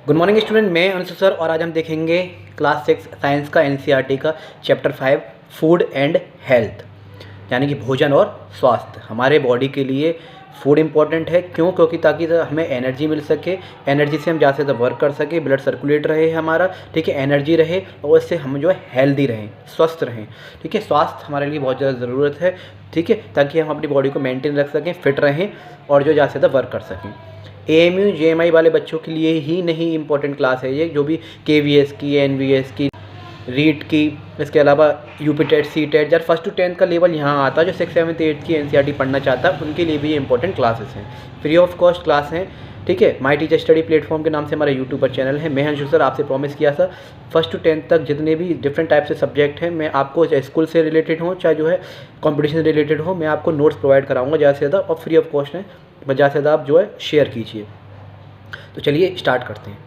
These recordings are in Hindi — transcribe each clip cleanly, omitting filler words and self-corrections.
गुड मॉर्निंग स्टूडेंट, मैं अंशु सर और आज हम देखेंगे क्लास 6 साइंस का एनसीईआरटी का चैप्टर 5 फूड एंड हेल्थ, यानी कि भोजन और स्वास्थ्य। हमारे बॉडी के लिए फूड इम्पॉर्टेंट है, क्योंकि ताकि हमें एनर्जी मिल सके, एनर्जी से हम ज़्यादा से ज़्यादा वर्क कर सके, ब्लड सर्कुलेट रहे हमारा, ठीक है, एनर्जी रहे और इससे हम जो है हेल्दी रहें, स्वस्थ रहें, ठीक है। स्वास्थ्य हमारे लिए बहुत ज़्यादा ज़रूरत है, ठीक है, ताकि हम अपनी बॉडी को मेंटेन रख सकें, फिट रहें और जो ज़्यादा से ज़्यादा वर्क कर सकें। एएमयू जेएमआई वाले बच्चों के लिए ही नहीं इम्पोर्टेंट क्लास है ये, जो भी केवीएस की, एनवीएस की, रीट की, इसके अलावा यूपी टेट, सी टेट, जब 1 to 10 का लेवल यहाँ आता है, जो 6, 7, 8 की एनसीईआरटी पढ़ना चाहता है उनके लिए भी ये इंपॉर्टेंट क्लासेस हैं। फ्री ऑफ कॉस्ट क्लास हैं, ठीक है। माई टीचर स्टडी प्लेटफॉर्म के नाम से हमारा यूट्यूब पर चैनल है। मैं अंशु सर आपसे प्रॉमिस किया था 1 to 10 तक जितने भी डिफरेंट टाइप से सब्जेक्ट हैं, मैं आपको चाहे स्कूल से रिलेटेड हो चाहे जो है कॉम्पिटिशन से रिलेटेड हो, मैं आपको नोट्स प्रोवाइड कराऊंगा ज़्यादा से ज़्यादा और फ्री ऑफ कॉस्ट है, ज़्यादा से ज़्यादा आप जो है शेयर कीजिए। तो चलिए स्टार्ट करते हैं।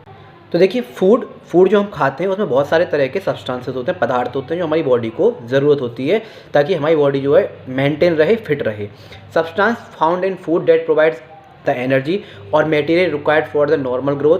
तो देखिए, फूड जो हम खाते हैं उसमें बहुत सारे तरह के सब्सटेंसेस होते हैं, पदार्थ होते हैं जो हमारी बॉडी को ज़रूरत होती है ताकि हमारी बॉडी जो है मेंटेन रहे, फिट रहे। Substance found in food that provides the energy और material required for the normal growth.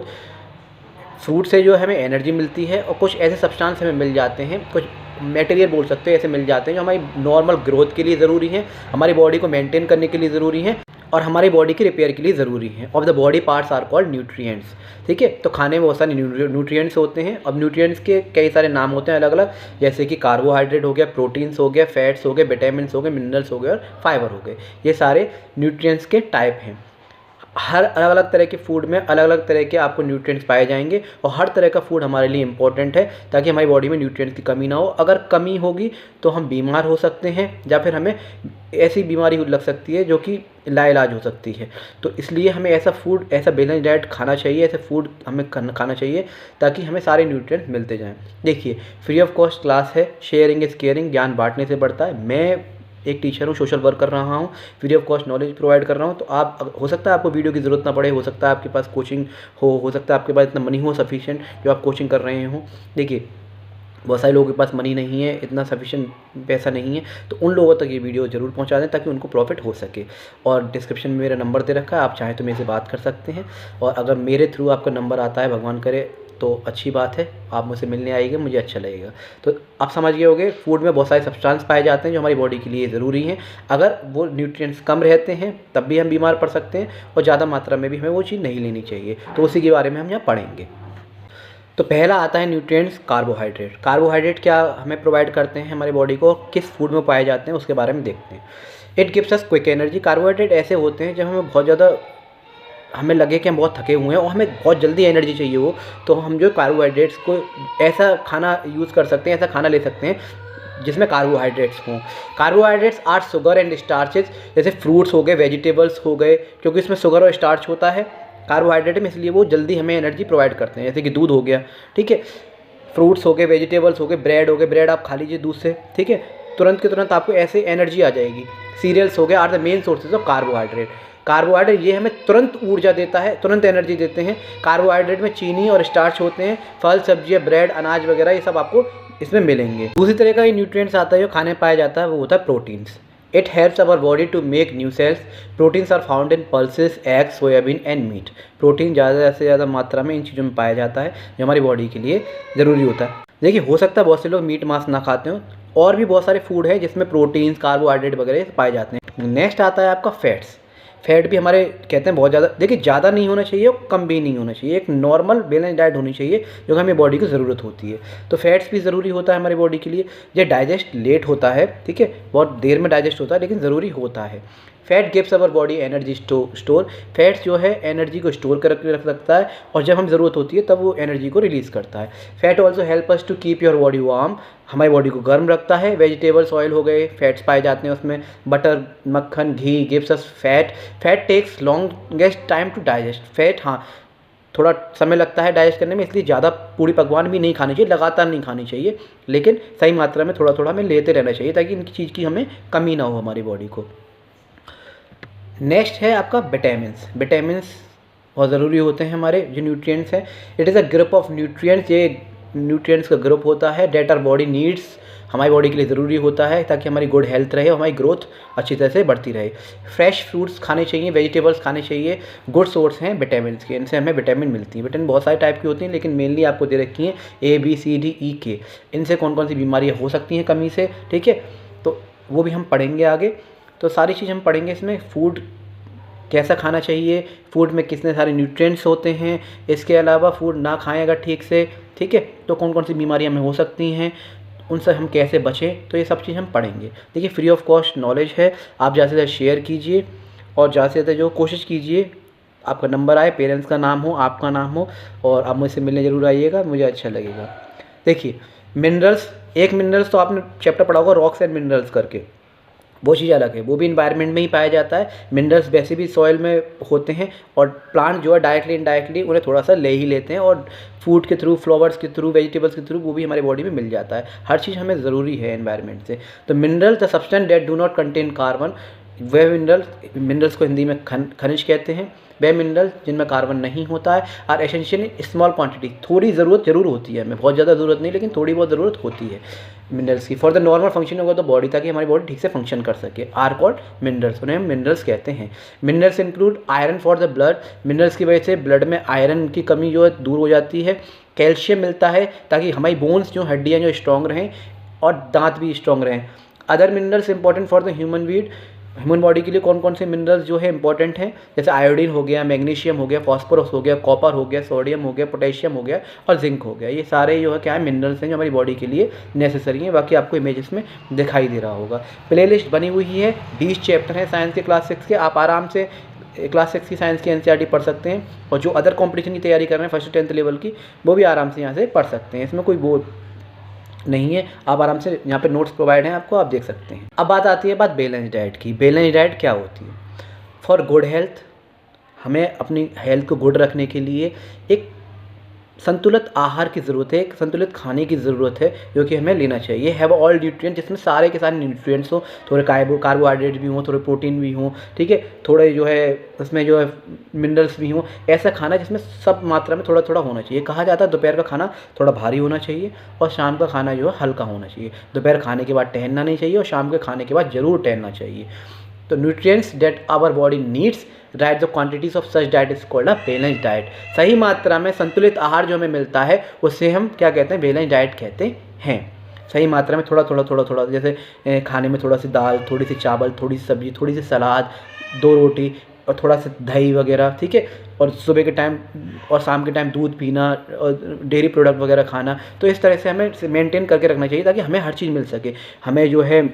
Fruit से जो हमें एनर्जी मिलती है और कुछ ऐसे सब्सटेंस हमें मिल जाते हैं, कुछ मटेरियल बोल सकते हैं ऐसे मिल जाते हैं जो हमारी नॉर्मल ग्रोथ के लिए ज़रूरी हैं, हमारी बॉडी को मेंटेन करने के लिए ज़रूरी हैं और हमारी बॉडी की रिपेयर के लिए ज़रूरी हैं। Of the body parts are called nutrients, ठीक है। तो खाने में बहुत सारे न्यूट्रिएंट्स होते हैं। अब न्यूट्रिएंट्स के कई सारे नाम होते हैं अलग अलग, जैसे कि कार्बोहाइड्रेट हो गया, प्रोटीन्स हो गया, फैट्स हो गए, विटामिन्स हो गए, मिनरल्स हो गए और फाइबर हो गए। ये सारे न्यूट्रिएंट्स के टाइप हैं। हर अलग अलग तरह के फूड में अलग अलग तरह के आपको न्यूट्रिएंट्स पाए जाएंगे और हर तरह का फूड हमारे लिए इम्पोर्टेंट है ताकि हमारी बॉडी में न्यूट्रिएंट्स की कमी ना हो। अगर कमी होगी तो हम बीमार हो सकते हैं या फिर हमें ऐसी बीमारी लग सकती है जो कि लाइलाज हो सकती है। तो इसलिए हमें ऐसा फूड, ऐसा बैलेंस डाइट खाना चाहिए, ऐसे फूड हमें खाना चाहिए ताकि हमें सारे न्यूट्रिएंट्स मिलते जाएँ। देखिए, फ्री ऑफ कॉस्ट क्लास है, शेयरिंग इज़ केयरिंग, ज्ञान बांटने से बढ़ता है। मैं एक टीचर हूँ, सोशल वर्क कर रहा हूँ, free of cost knowledge provide कर रहा हूँ। तो आप, हो सकता है आपको वीडियो की ज़रूरत ना पड़े, हो सकता है आपके पास कोचिंग हो सकता है आपके पास इतना मनी हो सफिशिएंट जो आप कोचिंग कर रहे हो। देखिए, बहुत सारे लोगों के पास मनी नहीं है, इतना सफिशिएंट पैसा नहीं है, तो उन लोगों तक ये वीडियो ज़रूर पहुंचा दें ताकि उनको प्रॉफिट हो सके। और डिस्क्रिप्शन में मेरा नंबर दे रखा है, आप चाहें तो मेरे से बात कर सकते हैं। और अगर मेरे थ्रू आपका नंबर आता है, भगवान करे, तो अच्छी बात है, आप मुझसे मिलने आइएगा, मुझे अच्छा लगेगा। तो आप समझ गए होंगे, फूड में बहुत सारे सब्सटेंस पाए जाते हैं जो हमारी बॉडी के लिए ज़रूरी हैं। अगर वो न्यूट्रिएंट्स कम रहते हैं तब भी हम बीमार पड़ सकते हैं और ज़्यादा मात्रा में भी हमें वो चीज़ नहीं लेनी चाहिए। तो उसी के बारे में हम यहाँ पढ़ेंगे। तो पहला आता है न्यूट्रिएंट्स, कार्बोहाइड्रेट। कार्बोहाइड्रेट क्या हमें प्रोवाइड करते हैं हमारी बॉडी को, किस फूड में पाए जाते हैं उसके बारे में देखते हैं। It gives us quick energy. Carbohydrate ऐसे होते हैं जब हमें बहुत ज़्यादा, हमें लगे कि हम बहुत थके हुए हैं और हमें बहुत जल्दी एनर्जी चाहिए हो, तो हम जो कार्बोहाइड्रेट्स को ऐसा खाना यूज़ कर सकते हैं, ऐसा खाना ले सकते हैं जिसमें कार्बोहाइड्रेट्स हों। कार्बोहाइड्रेट्स आर शुगर एंड स्टार्चेज, जैसे फ्रूट्स हो गए, वेजिटेबल्स हो गए, क्योंकि इसमें शुगर और स्टार्च होता है कार्बोहाइड्रेट में, इसलिए वो जल्दी हमें एनर्जी प्रोवाइड करते हैं। जैसे कि दूध हो गया, ठीक है, फ्रूट्स हो गए, वेजिटेबल्स हो गए, ब्रेड हो गए, ब्रेड आप खा लीजिए दूध से, ठीक है, तुरंत के तुरंत आपको ऐसे एनर्जी आ जाएगी। सीरियल्स हो गए are the main sources of carbohydrate. Carbohydrate ये हमें तुरंत ऊर्जा देता है, तुरंत एनर्जी देते हैं। कार्बोहाइड्रेट में चीनी और स्टार्च होते हैं। फल, सब्जियाँ, ब्रेड, अनाज वगैरह ये सब आपको इसमें मिलेंगे। दूसरी तरह का ये न्यूट्रिएंट्स आता है जो खाने में पाया जाता है, वो होता है proteins. It helps our body to make new cells. Proteins are found in pulses, egg, soybean and meat. Protein ज़्यादा से ज़्यादा मात्रा में इन चीज़ों में पाया जाता है जो हमारी बॉडी के लिए ज़रूरी होता है। देखिए, हो सकता है बहुत से लोग मीट मांस ना खाते हो, और भी बहुत सारे फूड हैं जिसमें प्रोटीन्स, कार्बोहाइड्रेट वगैरह पाए जाते हैं। नेक्स्ट आता है आपका फैट्स। फैट भी हमारे कहते हैं बहुत ज़्यादा, देखिए ज़्यादा नहीं होना चाहिए और कम भी नहीं होना चाहिए, एक नॉर्मल बैलेंस डाइट होनी चाहिए जो कि हमें बॉडी को ज़रूरत होती है। तो फैट्स भी ज़रूरी होता है हमारी बॉडी के लिए। ये डाइजेस्ट लेट होता है, ठीक है, बहुत देर में डाइजेस्ट होता है, लेकिन ज़रूरी होता है। Fat gives our body energy store. Fats जो है एनर्जी को स्टोर कर रख सकता है और जब हम ज़रूरत होती है तब वो एनर्जी को रिलीज़ करता है। Fat also help us to keep your body warm. हमारी बॉडी को गर्म रखता है। वेजिटेबल्स, ऑयल हो गए, फैट्स पाए जाते हैं उसमें। बटर, मक्खन, ghee gives us fat. Fat takes longest time to digest. Fat, हाँ, थोड़ा समय लगता है डाइजेस्ट करने में, इसलिए ज़्यादा पूरी पकवान भी नहीं खानी चाहिए, लगातार नहीं खानी चाहिए, लेकिन सही मात्रा में थोड़ा थोड़ा हमें लेते रहना चाहिए ताकि इनकी चीज़ की हमें कमी ना हो हमारी बॉडी को। नेक्स्ट है आपका विटामिन्स। विटामिन्स बहुत ज़रूरी होते हैं हमारे जो न्यूट्रिएंट्स हैं। It is a group of nutrients, ये न्यूट्रिएंट्स का ग्रुप होता है डेट आर बॉडी नीड्स हमारी बॉडी के लिए ज़रूरी होता है ताकि हमारी गुड हेल्थ रहे और हमारी ग्रोथ अच्छी तरह से बढ़ती रहे। फ्रेश फ्रूट्स खाने चाहिए, वेजिटेबल्स खाने चाहिए, गुड सोर्स हैं विटामिन के, इनसे हमें विटामिन मिलती है। विटामिन बहुत सारे टाइप की होती हैं लेकिन मेनली आपको दे रखी हैं ABCDEK। इनसे कौन कौन सी बीमारियाँ हो सकती हैं कमी से, ठीक है, तो वो भी हम पढ़ेंगे आगे। तो सारी चीज़ हम पढ़ेंगे इसमें। फूड कैसा खाना चाहिए, फूड में कितने सारे न्यूट्रिएंट्स होते हैं, इसके अलावा फूड ना खाएं अगर ठीक से, ठीक है, तो कौन कौन सी बीमारियां हमें हो सकती हैं, उनसे हम कैसे बचें, तो ये सब चीज़ हम पढ़ेंगे। देखिए फ्री ऑफ कॉस्ट नॉलेज है, आप ज़्यादा से ज़्यादा शेयर कीजिए और ज़्यादा से ज़्यादा जो कोशिश कीजिए आपका नंबर आए, पेरेंट्स का नाम हो, आपका नाम हो, और आप मुझसे मिलने ज़रूर आइएगा, मुझे अच्छा लगेगा। देखिए मिनरल्स, एक मिनरल्स तो आपने चैप्टर पढ़ा होगा रॉक्स एंड मिनरल्स करके, वो चीज़ अलग है, वो भी इन्वायरमेंट में ही पाया जाता है। मिनरल्स वैसे भी सॉइल में होते हैं और प्लांट जो है डायरेक्टली इनडायरेक्टली उन्हें थोड़ा सा ले ही लेते हैं, और फूड के थ्रू, फ्लावर्स के थ्रू, वेजिटेबल्स के थ्रू वो भी हमारे बॉडी में मिल जाता है। हर चीज़ हमें ज़रूरी है एनवायरनमेंट से। तो minerals the substance that do not contain carbon, way minerals को हिंदी में खनिज कहते हैं। वे मिनरल्स जिनमें कार्बन नहीं होता है और एसेंशियल स्मॉल क्वांटिटी, थोड़ी ज़रूरत जरूर होती है हमें, बहुत ज़्यादा ज़रूरत नहीं लेकिन थोड़ी बहुत ज़रूरत होती है मिनरल्स की, फॉर द नॉर्मल फंक्शन होगा तो बॉडी, ताकि हमारी बॉडी ठीक से फंक्शन कर सके, आर कॉल्ड मिनरल्स, उन्हें हम मिनरल्स कहते हैं। Minerals include iron for the blood, minerals की वजह से ब्लड में आयरन की कमी जो है दूर हो जाती है। कैल्शियम मिलता है ताकि हमारी बोन्स जो हड्डियाँ जो स्ट्रॉन्ग रहें और दांत भी स्ट्रॉन्ग रहें। Other minerals important for the human body के लिए कौन कौन से मिनरल्स जो है इंपॉर्टेंट हैं, जैसे आयोडीन हो गया, मैग्नीशियम हो गया, फॉस्फोरस हो गया, कॉपर हो गया, सोडियम हो गया, पोटेशियम हो गया और जिंक हो गया। ये सारे जो है क्या है मिनरल्स हैं जो हमारी बॉडी के लिए नेसेसरी हैं। बाकी आपको इमेजेस में दिखाई दे रहा होगा। प्लेलिस्ट बनी हुई है, 20 चैप्टर हैं साइंस के क्लास 6 के, आप आराम से क्लास 6 की साइंस की NCERT पढ़ सकते हैं, और जो अदर कॉम्पिटिशन की तैयारी कर रहे हैं 1st से 10th लेवल की, वो भी आराम से यहाँ से पढ़ सकते हैं। इसमें कोई वो नहीं है, आप आराम से यहाँ पे नोट्स प्रोवाइड हैं आपको, आप देख सकते हैं। अब बात आती है बैलेंस डाइट की। बैलेंस डाइट क्या होती है? फॉर गुड हेल्थ, हमें अपनी हेल्थ को गुड रखने के लिए एक संतुलित आहार की ज़रूरत है, एक संतुलित खाने की ज़रूरत है जो कि हमें लेना चाहिए। हैव ऑल न्यूट्रिएंट, जिसमें सारे के सारे न्यूट्रिएंट्स हो, थोड़े कार्बोहाइड्रेट भी हों, थोड़े प्रोटीन भी हों, ठीक है, थोड़े जो है उसमें जो है मिनरल्स भी हों। ऐसा खाना जिसमें सब मात्रा में थोड़ा थोड़ा होना चाहिए। कहा जाता है दोपहर का खाना थोड़ा भारी होना चाहिए और शाम का खाना जो है हल्का होना चाहिए। दोपहर खाने के बाद टहलना नहीं चाहिए और शाम के खाने के बाद ज़रूर टहलना चाहिए। तो nutrients that our body needs, right the quantities of such diet is called a balance diet. सही मात्रा में संतुलित आहार जो हमें मिलता है उससे हम क्या कहते हैं? बैलेंस डाइट कहते हैं। सही मात्रा में थोड़ा थोड़ा, जैसे खाने में थोड़ा सी दाल, थोड़ी सी चावल, थोड़ी सी सब्जी, थोड़ी सी सलाद, 2 रोटी और थोड़ा सा दही वगैरह, ठीक है, और सुबह के टाइम और शाम के टाइम दूध पीना और डेयरी प्रोडक्ट वगैरह खाना। तो इस तरह से हमें मेंटेन करके रखना चाहिए ताकि हमें हर चीज़ मिल सके। हमें जो है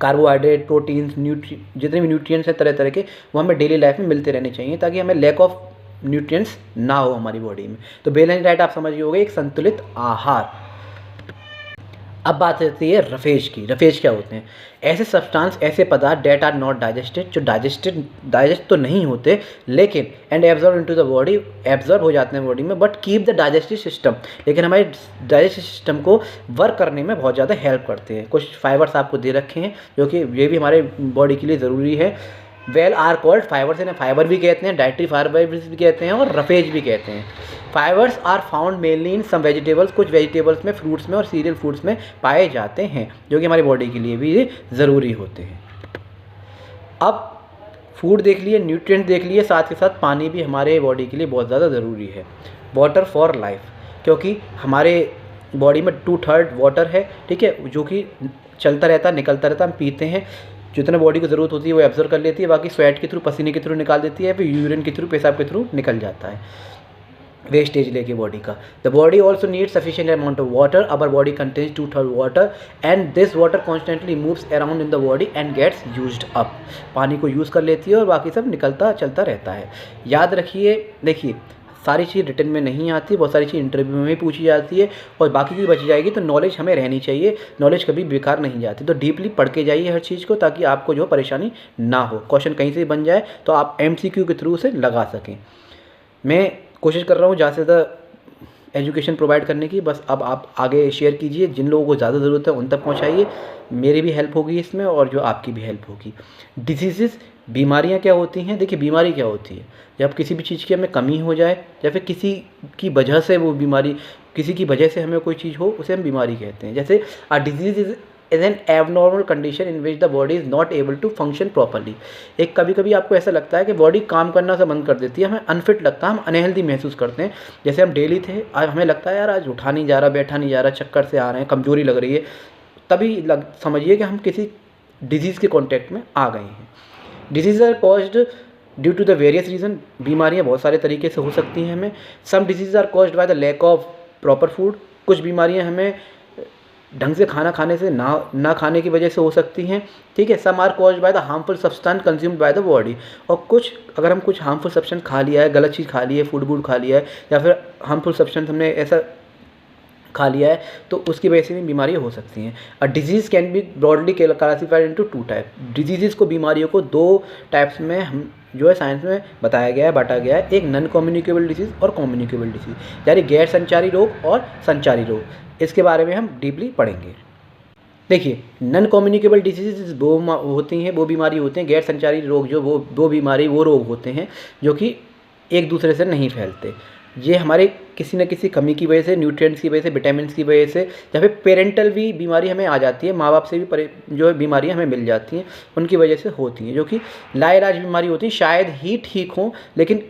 कार्बोहाइड्रेट, प्रोटीन्स, जितने भी न्यूट्रिएंट्स हैं तरह तरह के, वो हमें डेली लाइफ में मिलते रहने चाहिए ताकि हमें लैक ऑफ न्यूट्रिएंट्स ना हो हमारी बॉडी में। तो बैलेंस डाइट आप समझिए हो गई एक संतुलित आहार। अब बात आती है रफेज की। रफेज क्या होते हैं? ऐसे सब्सटेंस, ऐसे पदार्थ डेट आर नॉट डाइजेस्टेड, जो डाइजेस्ट तो नहीं होते लेकिन and absorb into the body, absorb हो जाते हैं बॉडी में, but keep the digestive system, लेकिन हमारे डाइजेस्टिव सिस्टम को वर्क करने में बहुत ज़्यादा हेल्प करते हैं। कुछ फाइबर्स आपको दे रखे हैं जो कि ये भी हमारे बॉडी के लिए ज़रूरी है। वेल आर कॉल्ड फाइबर्स, इन्हें फाइबर भी कहते हैं, डाइटरी फाइबर्स भी कहते हैं और रफेज भी कहते हैं। Fibres are found mainly in some vegetables, कुछ वेजिटेबल्स में, फ्रूट्स में और सीरियल फूड्स में पाए जाते हैं जो कि हमारी बॉडी के लिए भी ज़रूरी होते हैं। अब फूड देख लिए, न्यूट्रिएंट देख लिए, साथ के साथ पानी भी हमारे बॉडी के लिए बहुत ज़्यादा ज़रूरी है। वाटर फॉर लाइफ, क्योंकि हमारे बॉडी में 2/3 वाटर है, ठीक है, जो कि चलता रहता है, निकलता रहता है, हम पीते हैं, जितना बॉडी को ज़रूरत होती है वो एब्जॉर्ब कर लेती है, बाकी स्वेट के थ्रू, पसीने के थ्रू निकाल देती है, फिर यूरिन के थ्रू, पेशाब के थ्रू निकल जाता है वेस्टेज लेके बॉडी का। The body also needs sufficient amount of water. Our body contains 2/3 water and this water constantly moves around in the body and gets used up. पानी को यूज़ कर लेती है और बाकी सब निकलता चलता रहता है। याद रखिए, देखिए सारी चीज़ रिटर्न में नहीं आती, बहुत सारी चीज़ इंटरव्यू में भी पूछी जाती है और बाकी की बची जाएगी। तो नॉलेज हमें रहनी चाहिए, नॉलेज कभी बेकार नहीं जाती। तो डीपली पढ़ के जाइए हर चीज़ को ताकि आपको जो परेशानी ना हो, क्वेश्चन कहीं से बन जाए तो आप MCQ के थ्रू से लगा सकें। मैं कोशिश कर रहा हूँ ज़्यादा से ज़्यादा एजुकेशन प्रोवाइड करने की, बस अब आप आगे शेयर कीजिए, जिन लोगों को ज़्यादा ज़रूरत है उन तक पहुँचाइए। मेरी भी हेल्प होगी इसमें और जो आपकी भी हेल्प होगी। डिजीज़, बीमारियाँ क्या होती हैं? देखिए बीमारी क्या होती है, जब किसी भी चीज़ की हमें कमी हो जाए या फिर किसी की वजह से वो बीमारी, किसी की वजह से हमें कोई चीज़ हो, उसे हम बीमारी कहते हैं। जैसे disease is an abnormal condition in which the body is not able to function properly. एक कभी कभी आपको ऐसा लगता है कि बॉडी काम करना से बंद कर देती है, हमें अनफिट लगता है, हम अनहेल्दी महसूस करते हैं। जैसे हम डेली थे, आज हमें लगता है यार आज उठा नहीं जा रहा, बैठा नहीं जा रहा, चक्कर से आ रहे हैं, कमजोरी लग रही है, तभी समझिए कि हम किसी डिजीज़ के कॉन्टैक्ट में आ गए हैं। Diseases are caused due to the various reason. बीमारियाँ बहुत सारे तरीके से हो सकती हैं हमें। Some diseases are caused by the lack of proper food. कुछ बीमारियाँ हमें ढंग से खाना खाने से ना खाने की वजह से हो सकती हैं, ठीक है। Some are caused by the harmful substance consumed by the body. और कुछ, अगर हम कुछ हार्मफुल सब्सटेंस खा लिया है, गलत चीज़ खा ली है, फूड खा लिया है, या फिर हार्मफुल सब्सटेंस हमने ऐसा खा लिया है, तो उसकी वजह से भी बीमारियाँ हो सकती हैं। A disease can be broadly classified into 2 type. Disease को, बीमारियों को 2 टाइप्स में हम जो है साइंस में बताया गया है, बांटा गया है। एक नॉन कम्युनिकेबल डिजीज़ और कम्युनिकेबल डिजीज़, यानी गैर संचारी रोग और संचारी रोग। इसके बारे में हम डीपली पढ़ेंगे। देखिए, नॉन कम्युनिकेबल डिजीज़ वो होती हैं, वो बीमारी होते हैं, गैर संचारी रोग जो वो बीमारी, वो रोग होते हैं जो कि एक दूसरे से नहीं फैलते। ये हमारे किसी न किसी कमी की वजह से, न्यूट्रिएंट्स की वजह से, विटामिन्स की वजह से, या फिर पेरेंटल भी बीमारी हमें आ जाती है, माँ बाप से भी जो है बीमारियाँ हमें मिल जाती हैं, उनकी वजह से होती हैं, जो कि लाइलाज बीमारी होती हैं। शायद ही ठीक हों, लेकिन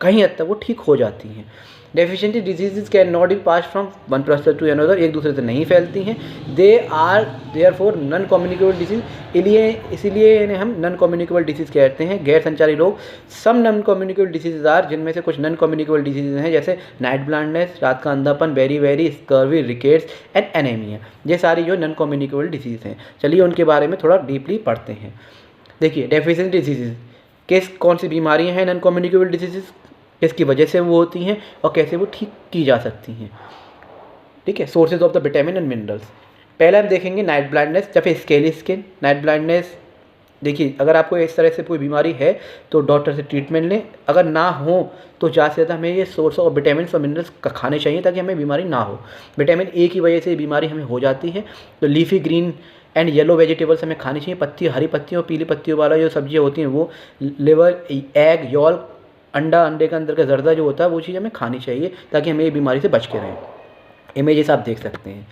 कहीं हद तक वो ठीक हो जाती हैं। Deficiency disease can not be pass from one person to another, एक दूसरे से नहीं फैलती हैं। They are therefore non communicable disease, इसीलिए इन्हें हम नॉन कम्युनिकेबल डिजीज़ कहते हैं, गैर संचारी रोग। Some non communicable diseases are, जिनमें से कुछ नॉन कम्युनिकेबल डिजीज़ हैं, जैसे नाइट ब्लाइंडनेस, रात का अंधापन, beriberi scurvy, rickets and anaemia. ये सारी जो नॉन कम्युनिकेबल डिजीज़ हैं, चलिए उनके बारे में थोड़ा डीपली पढ़ते हैं। देखिए, डेफिशिएंसी डिजीज़ कौन सी बीमारियाँ हैं नॉन कम्युनिकेबल डिजीज़, किसकी वजह से वो होती हैं और कैसे वो ठीक की जा सकती हैं, ठीक है। Sources of the vitamin and minerals. पहले हम देखेंगे नाइट ब्लाइंडनेस या फिर स्केली स्किन। नाइट ब्लाइंडनेस, देखिए अगर आपको इस तरह से कोई बीमारी है तो डॉक्टर से ट्रीटमेंट लें। अगर ना हो तो ज़्यादा से ज़्यादा हमें ये सोर्स ऑफ विटामिन और मिनरल्स खाने चाहिए ताकि हमें बीमारी ना हो। विटामिन ए की वजह से बीमारी हमें हो जाती है, तो leafy green and yellow vegetables हमें खानी चाहिए। पत्ती, हरी पत्तियों और पीली पत्तियों वाला जो सब्जियाँ होती हैं वो, लिवर, एग, यॉल्क, अंडे के अंदर का जर्दा जो होता है वो चीज़ हमें खानी चाहिए ताकि हमें ये बीमारी से बच के रहें। इमेजेस आप देख सकते हैं।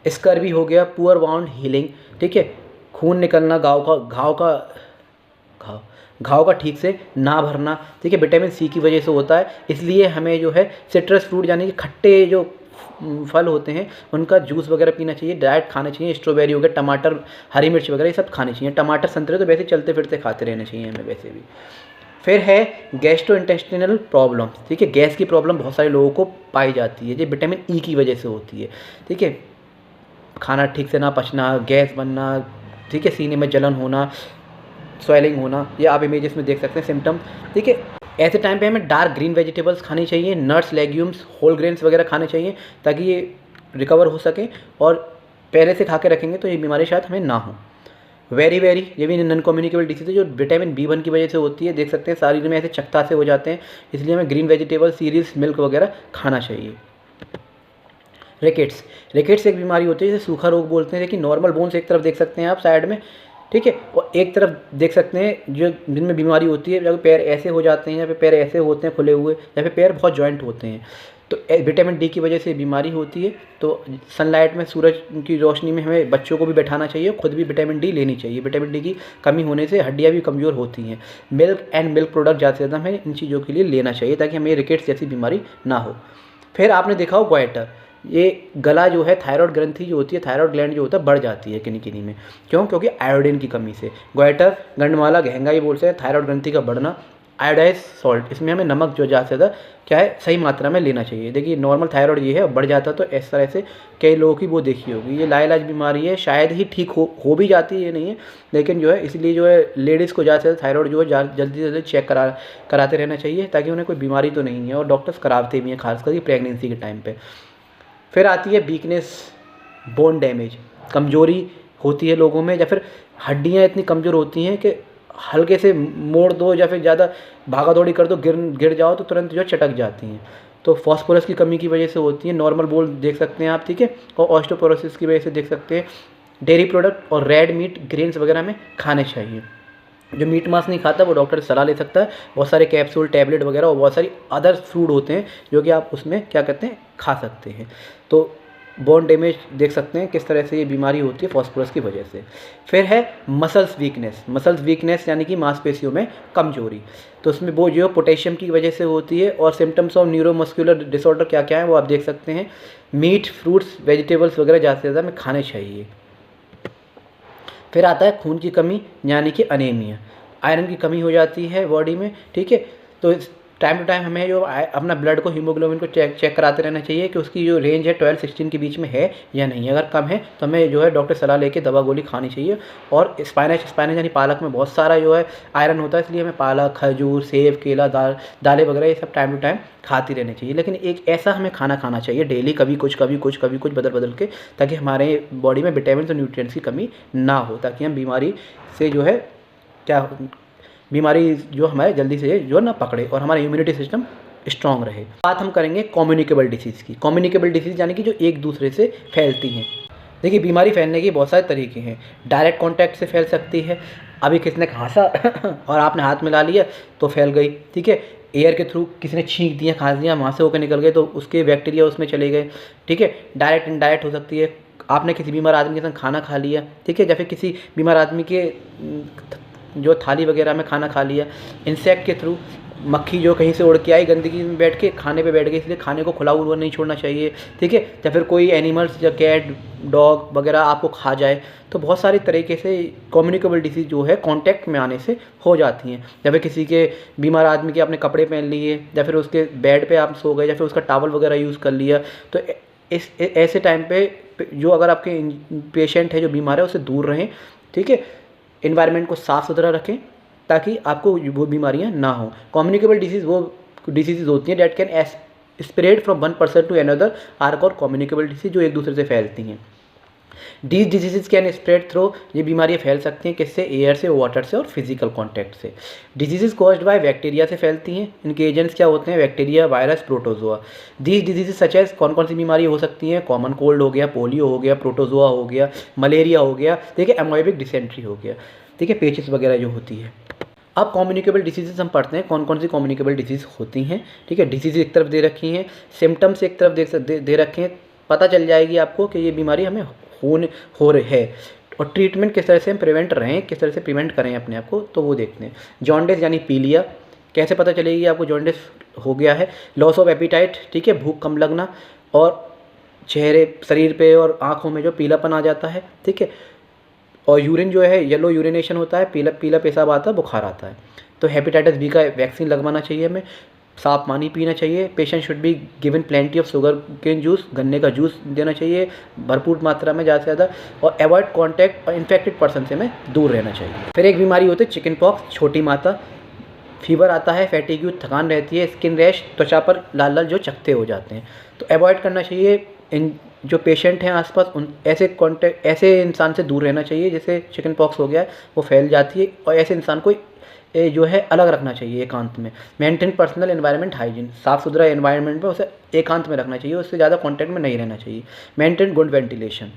स्कर्वी हो गया, पुअर वाउंड हीलिंग, ठीक है, खून निकलना, घाव का ठीक से ना भरना, ठीक है, विटामिन सी की वजह से होता है। इसलिए हमें जो है सिट्रस फ्रूट यानी कि खट्टे जो फल होते हैं उनका जूस वगैरह पीना चाहिए, डाइट खाना चाहिए। स्ट्रॉबेरी हो गया, टमाटर, हरी मिर्च वगैरह ये सब खाने चाहिए। टमाटर, संतरे तो वैसे चलते फिरते खाते रहना चाहिए हमें वैसे भी। फिर है गैस्ट्रोइंटेस्टिनल प्रॉब्लम, ठीक है, गैस की प्रॉब्लम बहुत सारे लोगों को पाई जाती है, ये विटामिन ई की वजह से होती है, ठीक है। खाना ठीक से ना पचना, गैस बनना, ठीक है, सीने में जलन होना, स्वेलिंग होना, ये आप इमेजेस में देख सकते हैं सिम्टम, ठीक है। ऐसे टाइम पे हमें डार्क ग्रीन वेजिटेबल्स खानी चाहिए, नट्स, लेग्यूम्स, होल ग्रेन्स वगैरह खाने चाहिए ताकि ये रिकवर हो सके, और पहले से खा के रखेंगे तो ये बीमारी शायद हमें ना हो। वेरी ये भी नॉन कम्युनिकेबल डिजीज़ है जो विटामिन B1 की वजह से होती है। देख सकते हैं शरीर में ऐसे चकता से हो जाते हैं, इसलिए हमें ग्रीन वेजिटेबल, सीरियल्स, मिल्क वगैरह खाना चाहिए। रिकेट्स एक बीमारी होती है जिसे सूखा रोग बोलते हैं, लेकिन नॉर्मल बोन्स एक तरफ देख सकते हैं आप साइड में, ठीक है, और एक तरफ देख सकते हैं जो जिनमें बीमारी होती है, जब पैर ऐसे हो जाते हैं या फिर पैर ऐसे होते हैं खुले हुए, या फिर पैर बहुत जॉइंट होते हैं, तो विटामिन D की वजह से बीमारी होती है। तो सनलाइट में, सूरज की रोशनी में हमें बच्चों को भी बैठाना चाहिए, खुद भी विटामिन D लेनी चाहिए। विटामिन D की कमी होने से हड्डियाँ भी कमज़ोर होती हैं। मिल्क प्रोडक्ट ज़्यादा से ज़्यादा हमें इन चीज़ों के लिए लेना चाहिए ताकि हमें रिकेट्स जैसी बीमारी ना हो। फिर आपने देखा हो गोइटर, ये गला जो है, थायराइड ग्रंथि जो होती है, थायराइड ग्लैंड जो होता है बढ़ जाती है किन्हीं में, क्योंकि आयोडीन की कमी से। गोइटर, गंडमाला, गहंगा ये बोलते हैं थायराइड ग्रंथि का बढ़ना। आयोडाइज सॉल्ट, इसमें हमें नमक जो ज़्यादा से ज़्यादा क्या है सही मात्रा में लेना चाहिए। देखिए नॉर्मल थायराइड ये है, बढ़ जाता तो इस तरह से कई लोगों की वो देखी होगी। ये लाइलाज बीमारी है, शायद ही ठीक हो भी जाती है, ये नहीं है, लेकिन जो है इसलिए जो है लेडीज़ को ज़्यादा से ज़्यादा थायराइड जो है जल्दी से जल्दी चेक कराते रहना चाहिए ताकि उन्हें कोई बीमारी तो नहीं है, और डॉक्टर्स कराते भी हैं खासकर प्रेगनेंसी के टाइम पर। फिर आती है वीकनेस, बोन डैमेज, कमज़ोरी होती है लोगों में, या फिर हड्डियाँ इतनी कमज़ोर होती हैं कि हल्के से मोड़ दो या फिर ज़्यादा भागा दौड़ी कर दो, गिर जाओ तो तुरंत जो चटक जाती हैं। तो फॉस्फोरस की कमी की वजह से होती है, नॉर्मल बोल देख सकते हैं आप, ठीक है, और ऑस्टियोपोरोसिस की वजह से देख सकते हैं। डेयरी प्रोडक्ट और रेड मीट ग्रेन्स वगैरह में खाने चाहिए। जो मीट मांस नहीं खाता वो डॉक्टर से सलाह ले सकता है। बहुत सारे कैप्सूल, टैबलेट वगैरह और बहुत सारी अदर फूड होते हैं जो कि आप उसमें क्या कहते हैं खा सकते हैं। तो बोन डैमेज देख सकते हैं किस तरह से ये बीमारी होती है फॉस्फोरस की वजह से। फिर है मसल्स वीकनेस यानी कि मांसपेशियों में कमजोरी। तो उसमें वो जो पोटेशियम की वजह से होती है। और सिम्टम्स ऑफ न्यूरोमस्कुलर डिसऑर्डर क्या क्या है वो आप देख सकते हैं। मीट, फ्रूट्स, वेजिटेबल्स वगैरह ज़्यादा से ज़्यादा में खाने चाहिए। फिर आता है खून की कमी यानी कि अनीमिया, आयरन की कमी हो जाती है बॉडी में, ठीक है। तो टाइम टू टाइम हमें जो अपना ब्लड को, हीमोग्लोबिन को चेक कराते रहना चाहिए कि उसकी जो रेंज है 12-16 के बीच में है या नहीं। अगर कम है तो हमें जो है डॉक्टर सलाह लेके दवा गोली खानी चाहिए। और स्पाइनच यानी पालक में बहुत सारा जो है आयरन होता है, इसलिए हमें पालक, खजूर, सेब, केला, दालें वगैरह ये सब टाइम टू टाइम खाती रहनी चाहिए। लेकिन एक ऐसा हमें खाना खाना चाहिए डेली, कभी कुछ बदल बदल के, ताकि हमारे बॉडी में विटामिन और न्यूट्रिएंट्स की कमी ना हो, ताकि हम बीमारी से जो है बीमारी जो हमारे जल्दी से जो ना पकड़े और हमारा इम्यूनिटी सिस्टम स्ट्रॉन्ग रहे। बात हम करेंगे कम्युनिकेबल डिसीज़ की। कम्युनिकेबल डिसीज़ यानी कि जो एक दूसरे से फैलती हैं। देखिए, बीमारी फैलने के बहुत सारे तरीके हैं। डायरेक्ट कॉन्टैक्ट से फैल सकती है। अभी किसी ने खांसा और आपने हाथ मिला लिया तो फैल गई, ठीक है। एयर के थ्रू किसी ने छींक दिया, खांस दिया, वहाँ से होकर निकल गए तो उसके बैक्टीरिया उसमें चले गए, ठीक है। डायरेक्ट इनडायरेक्ट हो सकती है। आपने किसी बीमार आदमी के साथ खाना खा लिया, ठीक है, या फिर किसी बीमार आदमी के जो थाली वगैरह में खाना खा लिया। इंसेक्ट के थ्रू, मक्खी जो कहीं से उड़ के आई, गंदगी में बैठ के खाने पे बैठ गई, इसलिए खाने को खुला हुआ नहीं छोड़ना चाहिए, ठीक है। या फिर कोई एनिमल्स या कैट, डॉग वगैरह आपको खा जाए, तो बहुत सारी तरीके से कम्युनिकेबल डिसीज़ जो है कांटेक्ट में आने से हो जाती हैं। या फिर किसी के बीमार आदमी के आपने कपड़े पहन लिए, या फिर उसके बेड पे आप सो गए, या फिर उसका टॉवल वगैरह यूज़ कर लिया, तो इस ऐसे टाइम पे जो अगर आपके पेशेंट है जो बीमार है उससे दूर रहें, ठीक है। इन्वायरमेंट को साफ़ सुथरा रखें ताकि आपको वो बीमारियां ना हो। कम्युनिकेबल डिसीज़ वो डिसीज़ होती हैं that can spread from one person to another, are called communicable diseases, जो एक दूसरे से फैलती हैं। These diseases can spread through, ये बीमारियां फैल सकती हैं किससे? एयर से, वाटर से और फिजिकल कॉन्टैक्ट से। डिजीज़ कॉज्ड बाय बैक्टीरिया से फैलती हैं। इनके एजेंट्स क्या होते हैं? Bacteria, virus, protozoa. These diseases such as, कौन कौन सी बीमारी हो सकती हैं? कॉमन कोल्ड हो गया, पोलियो हो गया, प्रोटोजोआ हो गया, मलेरिया हो गया, ठीक है, एमोइबिक डिसेंट्री हो गया, ठीक है, पेचिस वगैरह जो होती है। अब कम्युनिकेबल डिसीज़ हम पढ़ते हैं कौन कौन सी कम्युनिकेबल डिसीज़ होती हैं, ठीक है। डिसीज़ एक तरफ दे रखी हैं, सिम्टम्स एक तरफ दे रखे हैं। पता चल जाएगी आपको कि ये बीमारी हमें हो रही है, और ट्रीटमेंट किस तरह से हम प्रिवेंट रहें, किस तरह से प्रिवेंट करें अपने आप को, तो वो देखते हैं। जॉन्डिस यानी पीलिया, कैसे पता चलेगी आपको जॉन्डिस हो गया है? लॉस ऑफ एपिटाइट, ठीक है, भूख कम लगना, और चेहरे, शरीर पे और आँखों में जो पीलापन आ जाता है, ठीक है। और यूरिन जो है येलो यूरिनेशन होता है, पीला पेशाब आता है, बुखार आता है। तो हेपेटाइटिस बी का वैक्सीन लगवाना चाहिए हमें। साफ पानी पीना चाहिए। Patient should be given plenty of sugar cane juice, गन्ने का जूस देना चाहिए भरपूर मात्रा में, ज़्यादा से ज़्यादा। और अवॉइड कॉन्टैक्ट और इन्फेक्टेड पर्सन से हमें दूर रहना चाहिए। फिर एक बीमारी होती है चिकन पॉक्स, छोटी माता। फीवर आता है, फैटिग्यू, थकान रहती है, स्किन रैश, त्वचा पर लाल लाल जो चकत्ते हो जाते हैं। तो अवॉइड करना चाहिए। इन जो पेशेंट हैं आसपास, उन ऐसे इंसान से दूर रहना चाहिए जिसे चिकन पॉक्स हो गया है, वो फैल जाती है। और ऐसे इंसान को जो है अलग रखना चाहिए एकांत में। मेंटेन पर्सनल एनवायरनमेंट हाइजीन, साफ़ सुथरा एनवायरनमेंट में उसे एकांत में रखना चाहिए, उससे ज़्यादा कॉन्टैक्ट में नहीं रहना चाहिए। Maintain good ventilation.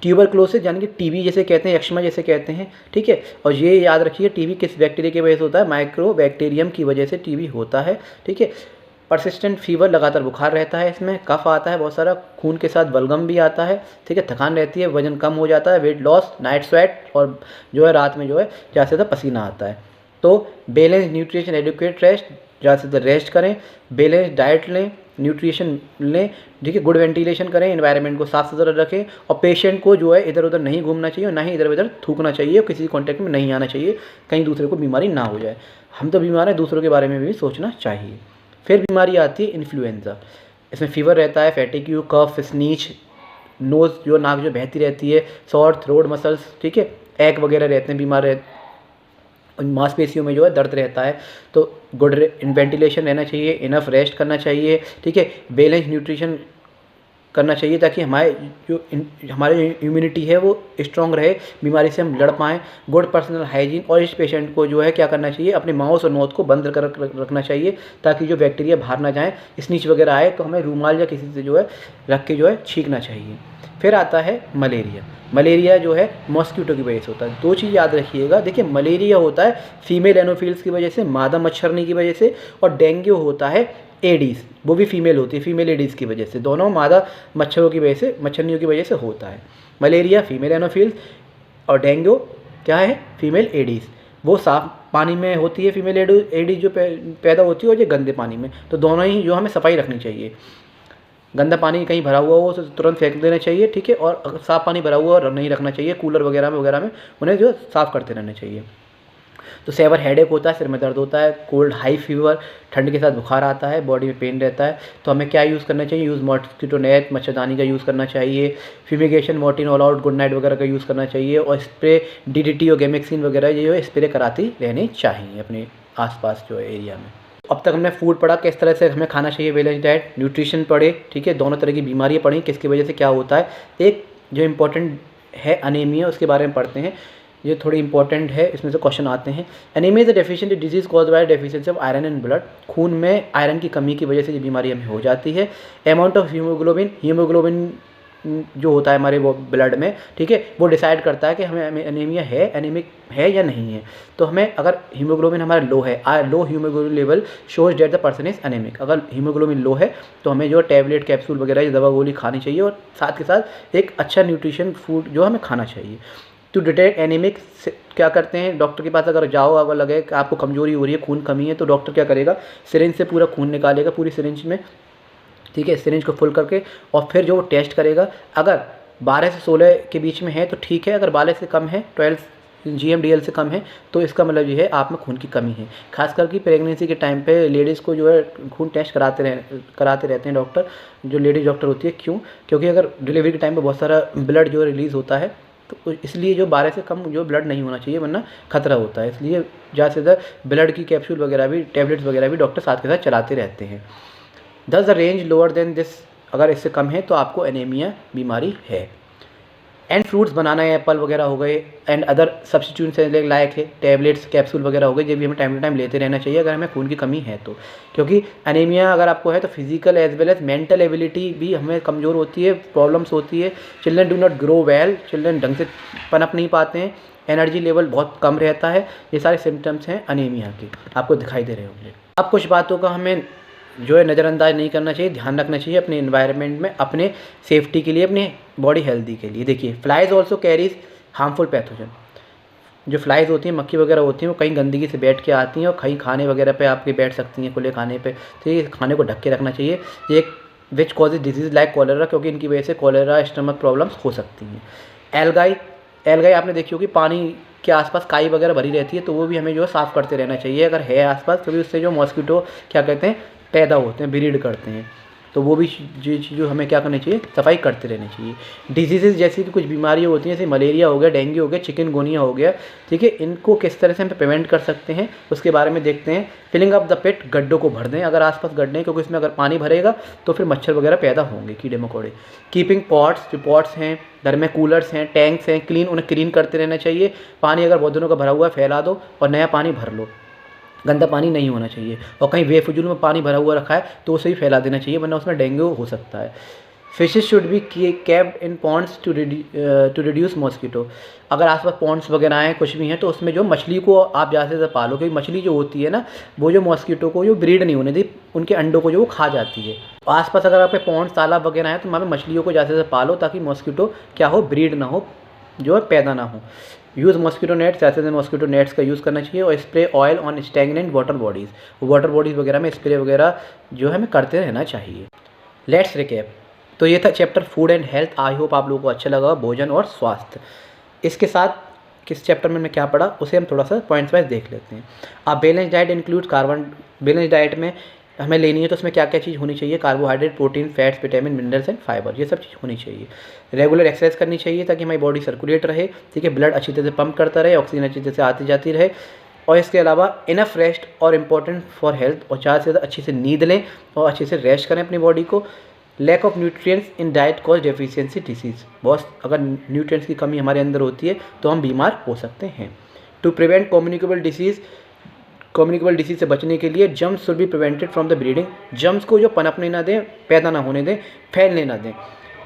ट्यूबरक्लोसिस यानी कि टीबी जैसे कहते हैं, एक्जिमा जैसे कहते हैं, ठीक है। और ये याद रखिए टीबी किस बैक्टीरिया की वजह से होता है? माइक्रो बैक्टीरियम की वजह से टीबी होता है, ठीक है। परसिस्टेंट फीवर, लगातार बुखार रहता है, इसमें कफ आता है बहुत सारा, खून के साथ बलगम भी आता है, ठीक है। थकान रहती है, वजन कम हो जाता है, वेट लॉस, नाइट स्वेट, और जो है रात में जो है ज़्यादा से ज़्यादा पसीना आता है। तो बैलेंस न्यूट्रिशन, एडुकेट रेस्ट, ज़्यादा से ज़्यादा रेस्ट करें, बैलेंस डाइट लें, न्यूट्रिशन लें, ठीक है। गुड वेंटिलेशन करें, एनवायरनमेंट को साफ सुथरा रखें, और पेशेंट को जो है इधर उधर नहीं घूमना चाहिए, और ना ही इधर उधर थूकना चाहिए, और किसी कॉन्टैक्ट में नहीं आना चाहिए, कहीं दूसरे को बीमारी ना हो जाए। हम तो बीमार हैं, दूसरों के बारे में भी सोचना चाहिए। फिर बीमारी आती है इन्फ्लुएंजा। इसमें फीवर रहता है, फैटिग्यू, कफ, स्नीच, नोज़ जो नाक जो बहती रहती है, शॉर्ट थ्रोट मसल्स, ठीक है, एक वगैरह रहते हैं, बीमार रहते, मांसपेशियों में जो है दर्द रहता है। तो गुड वेंटिलेशन रहना चाहिए, इनफ रेस्ट करना चाहिए, ठीक है। बैलेंस न्यूट्रिशन करना चाहिए ताकि हमारी इम्यूनिटी है वो स्ट्रॉन्ग रहे, बीमारी से हम लड़ पाएँ। गुड पर्सनल हाइजीन, और इस पेशेंट को जो है क्या करना चाहिए, अपने माउथ और नोज को बंद कर रखना चाहिए ताकि जो बैक्टीरिया बाहर ना जाए। स्नीच वगैरह आए तो हमें रूमाल या किसी से जो है रख के जो है छींकना चाहिए। फिर आता है मलेरिया। मलेरिया जो है मॉस्किटो की वजह से होता है। दो चीज़ याद रखिएगा, देखिए मलेरिया होता है फीमेल एनोफिल्स की वजह से, मादा मच्छरनी की वजह से, और डेंगू होता है एडीज, वो भी फीमेल होती है, फीमेल एडीज की वजह से। दोनों मादा मच्छरों की वजह से, मच्छरनियों की वजह से होता है। मलेरिया फीमेल एनोफिल्स और डेंगू क्या है, फीमेल एडीज। वो साफ पानी में होती है फीमेल एडीज जो पैदा होती है, और ये गंदे पानी में। तो दोनों ही जो हमें सफाई रखनी चाहिए। गंदा पानी कहीं भरा हुआ हो तो तुरंत फेंक देना चाहिए, ठीक है। और अगर साफ़ पानी भरा हुआ नहीं रखना चाहिए, कूलर वगैरह में उन्हें जो साफ़ करते रहना चाहिए। तो सेवर हेडेक होता है, सिर में दर्द होता है, कोल्ड हाई फीवर, ठंड के साथ बुखार आता है, बॉडी में पेन रहता है, तो हमें क्या यूज़ करना चाहिए, यूज़ मॉस्किटो नेट, मच्छरदानी का यूज़ करना चाहिए। Fumigation, Morton, all out, good night वगैरह का यूज़ करना चाहिए। और स्प्रे डीडीटी और गैमेक्सिन वगैरह ये स्प्रे कराती रहनी चाहिए अपने आसपास जो एरिया में। अब तक हमने फूड पढ़ा, किस तरह से हमें खाना चाहिए, बैलेंस डाइट, न्यूट्रिशन पढ़े, ठीक है। दोनों तरह की बीमारियाँ पढ़ी, किसकी वजह से क्या होता है। एक जो इम्पोर्टेंट है अनीमिया, उसके बारे में पढ़ते हैं। ये थोड़ी इंपॉर्टेंट है, इसमें से क्वेश्चन आते हैं। Anaemia is a deficiency disease caused by deficiency of iron in blood. खून में आयरन की कमी की वजह से ये बीमारी हमें हो जाती है। अमाउंट ऑफ हीमोग्लोबिन जो होता है हमारे वो ब्लड में, ठीक है, वो डिसाइड करता है कि हमें एनीमिया है, एनीमिक है या नहीं है। तो हमें अगर हीमोग्लोबिन हमारा लो है, low haemoglobin level shows that the person is anaemic. अगर हीमोग्लोबिन लो है तो हमें जो टैबलेट, कैप्सूल वगैरह ये दवा गोली खानी चाहिए, और साथ के साथ एक अच्छा न्यूट्रिशन फूड जो हमें खाना चाहिए। टू डिटेक्ट एनीमिक क्या करते हैं, डॉक्टर के पास अगर जाओ, अगर लगे कि आपको कमजोरी हो रही है, खून कमी है, तो डॉक्टर क्या करेगा, सिरिंज से पूरा खून निकालेगा, पूरी सिरिंज में, ठीक है, सिरिंज को फुल करके, और फिर जो वो टेस्ट करेगा। अगर 12 से 16 के बीच में है तो ठीक है, अगर 12 से कम है, 12 GMDL से कम है, तो इसका मतलब ये है आप में खून की कमी है। खास करके प्रेगनेंसी के टाइम पे लेडीज़ को जो है खून टेस्ट कराते रहते हैं डॉक्टर, जो लेडीज़ डॉक्टर होती है। क्यों? क्योंकि अगर डिलीवरी के टाइम पे बहुत सारा ब्लड जो रिलीज़ होता है, तो इसलिए जो 12 से कम जो ब्लड नहीं होना चाहिए, वरना खतरा होता है। इसलिए ज़्यादा से ज़्यादा ब्लड की कैप्सूल वगैरह भी, टैबलेट्स वगैरह भी डॉक्टर साथ के साथ चलाते रहते हैं। दस the range lower than this, अगर इससे कम है तो आपको एनीमिया बीमारी है। एंड फ्रूट्स, बनाना, एप्पल वगैरह हो गए, एंड अदर सब्स्टिट्यूट से लायक है, टैबलेट्स, कैप्सूल वगैरह हो गए, ये भी हमें टाइम टू टाइम लेते रहना चाहिए अगर हमें खून की कमी है तो। क्योंकि एनीमिया अगर आपको है तो physical as well as mental ability भी हमें कमज़ोर होती है, प्रॉब्लम्स होती है। Children do not grow well, children ढंग से पनप नहीं पाते हैं, एनर्जी लेवल बहुत कम रहता है। ये सारे सिम्टम्स हैं अनीमिया के, आपको दिखाई दे रहे होंगे। अब कुछ बातों का हमें जो है नज़रअंदाज नहीं करना चाहिए, ध्यान रखना चाहिए अपने इन्वायरमेंट में, अपने सेफ्टी के लिए, अपने बॉडी हेल्दी के लिए। देखिए, flies also carries harmful pathogen. जो फ्लाइज होती हैं, मक्खी वगैरह होती हैं, वो कहीं गंदगी से बैठ के आती हैं और कहीं खाने वगैरह पे आपके बैठ सकती हैं, खुले खाने पे। तो ये खाने को ढक के रखना चाहिए। एक which causes disease like cholera, क्योंकि इनकी वजह से कॉलेरा, स्टमक प्रॉब्लम्स हो सकती हैं। एल्गाई आपने देखी होगी, पानी के आसपास काई वगैरह भरी रहती है, तो वो भी हमें जो है साफ़ करते रहना चाहिए अगर है आसपास, क्योंकि उससे जो मॉस्किटो क्या कहते हैं, पैदा होते हैं, ब्रीड करते हैं। तो वो भी जो हमें क्या करनी चाहिए, सफाई करते रहनी चाहिए। डिजीज़ेज जैसी कि कुछ बीमारियाँ होती हैं, जैसे मलेरिया हो गया, डेंगू हो गया, चिकनगुनिया हो गया, ठीक है, इनको किस तरह से हम प्रिवेंट कर सकते हैं उसके बारे में देखते हैं। फिलिंग अप द पिट, गड्ढों को भर दें अगर आसपास गड्ढे हैं, क्योंकि इसमें अगर पानी भरेगा तो फिर मच्छर वगैरह पैदा होंगे, कीड़े मकोड़े। कीपिंग पॉट्स, जो पॉट्स हैं घर में, कूलर्स हैं, टैंक्स हैं, क्लीन, उन्हें क्लीन करते रहना चाहिए। पानी अगर बहुत दिनों का भरा हुआ है, फैला दो और नया पानी भर लो, गंदा पानी नहीं होना चाहिए। और कहीं बेफजूल में पानी भरा हुआ रखा है तो उसे भी फैला देना चाहिए, वरना उसमें डेंगू हो सकता है। Fishes should be kept in ponds to reduce mosquito. अगर आसपास पॉन्ड्स वगैरह हैं, कुछ भी हैं, तो उसमें जो मछली को आप ज़्यादा से ज़्यादा पालो, क्योंकि मछली जो होती है ना, वो जो मॉस्किटो को जो ब्रीड नहीं होने दी, उनके अंडों को जो वो खा जाती है। आसपास अगर आप पॉन्ड्स, तालाब वगैरह हैं, तो वहाँ पर मछलियों को ज़्यादा से ज़्यादा पालो ताकि मॉस्किटो क्या हो, ब्रीड ना हो, जो है पैदा ना हो। यूज़ मॉस्किटो नेट्स, ऐसे मॉस्किटो नेट्स का यूज़ करना चाहिए। और spray oil on stagnant water bodies वगैरह में स्प्रे वगैरह जो है हमें करते रहना चाहिए। Let's recap. तो ये था chapter food and health. I hope आप लोगों को अच्छा लगा, भोजन और स्वास्थ्य। इसके साथ किस चैप्टर में क्या पढ़ा उसे हम थोड़ा सा पॉइंट्स वाइज देख लेते हैं। अब balance diet include balance diet में हमें लेनी है तो उसमें क्या क्या चीज़ होनी चाहिए, carbohydrate, protein, fats, vitamin, minerals and fibre, ये सब चीज़ होनी चाहिए। रेगुलर एक्सरसाइज करनी चाहिए ताकि हमारी बॉडी सर्कुलेट रहे, ठीक है, ब्लड अच्छी तरह से पंप करता रहे, ऑक्सीजन अच्छी तरह से आती जाती रहे। और इसके अलावा इनफ रेस्ट और इम्पॉर्टेंट फॉर हेल्थ, और ज़्यादा से ज़्यादा अच्छी से नींद लें और अच्छे से रेस्ट करें अपनी बॉडी को। Lack of nutrients in diet cause deficiency disease. बहुत अगर न्यूट्रिएंट्स की कमी हमारे अंदर होती है तो हम बीमार हो सकते हैं। टू प्रिवेंट कम्युनिकेबल डिसीज़ से बचने के लिए germs should be prevented from the breeding. Germs को जो पनपने ना दें, पैदा ना होने दें, फैलने ना दें।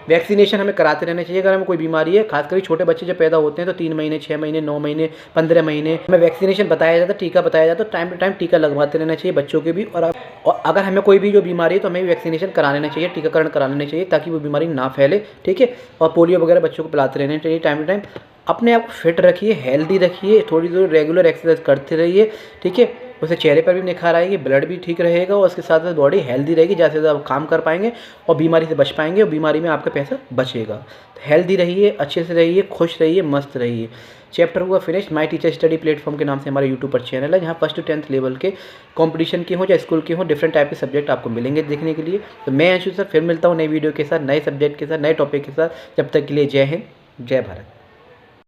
वैक्सीनेशन हमें कराते रहना चाहिए। अगर हमें कोई बीमारी है, खासकर छोटे बच्चे जब पैदा होते हैं तो 3 महीने, 6 महीने, 9 महीने, 15 महीने हमें वैक्सीनेशन बताया जाता है, टीका बताया जाता है। टाइम टू टाइम टीका लगवाते रहना चाहिए बच्चों के भी। और अगर हमें कोई भी जो बीमारी है तो हमें वैक्सीनेशन करा लेना चाहिए, टीकाकरण करा लेना चाहिए ताकि वो बीमारी ना फैले, ठीक है। और पोलियो वगैरह बच्चों को पिलाते रहना चाहिए टाइम टू टाइम। अपने आप को फिट रखिए, हेल्दी रखिए, थोड़ी रेगुलर एक्सरसाइज करते रहिए, ठीक है। उससे चेहरे पर भी निखार आएगी, ब्लड भी ठीक रहेगा और उसके साथ साथ बॉडी हेल्दी रहेगी, ज़्यादा से ज़्यादा आप काम कर पाएंगे और बीमारी से बच पाएंगे और बीमारी में आपका पैसा बचेगा। तो हेल्दी रहिए, अच्छे से रहिए, खुश रहिए, मस्त रहिए। चैप्टर हुआ finish. My teacher study platform के नाम से हमारे यूट्यूब पर चैनल है, जहाँ 1st to 10th लेवल के कंपटीशन के हों या स्कूल के हों, डिफरेंट टाइप के सब्जेक्ट आपको मिलेंगे देखने के लिए। तो मैं अंशु सर फिर मिलता हूँ नई वीडियो के साथ, नए सब्जेक्ट के साथ, नए टॉपिक के साथ। जब तक के लिए जय हिंद, जय भारत।